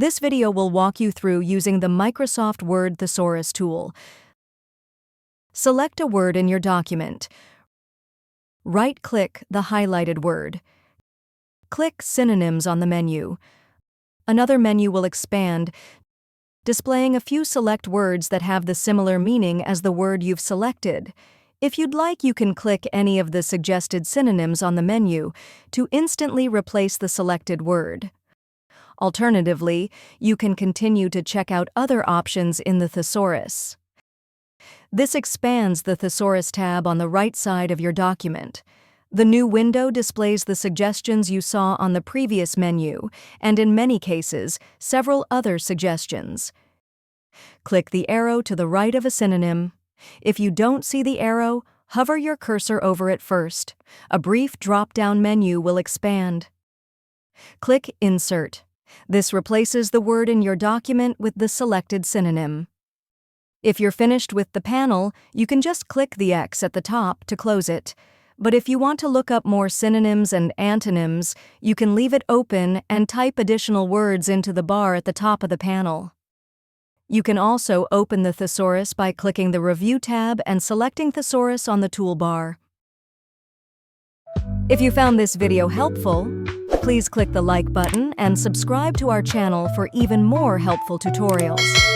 This video will walk you through using the Microsoft Word Thesaurus tool. Select a word in your document. Right-click the highlighted word. Click Synonyms on the menu. Another menu will expand, displaying a few select words that have the similar meaning as the word you've selected. If you'd like, you can click any of the suggested synonyms on the menu to instantly replace the selected word. Alternatively, you can continue to check out other options in the Thesaurus. This expands the Thesaurus tab on the right side of your document. The new window displays the suggestions you saw on the previous menu, and in many cases, several other suggestions. Click the arrow to the right of a synonym. If you don't see the arrow, hover your cursor over it first. A brief drop-down menu will expand. Click Insert. This replaces the word in your document with the selected synonym. If you're finished with the panel, you can just click the X at the top to close it. But if you want to look up more synonyms and antonyms, you can leave it open and type additional words into the bar at the top of the panel. You can also open the Thesaurus by clicking the Review tab and selecting Thesaurus on the toolbar. If you found this video helpful, please click the like button and subscribe to our channel for even more helpful tutorials.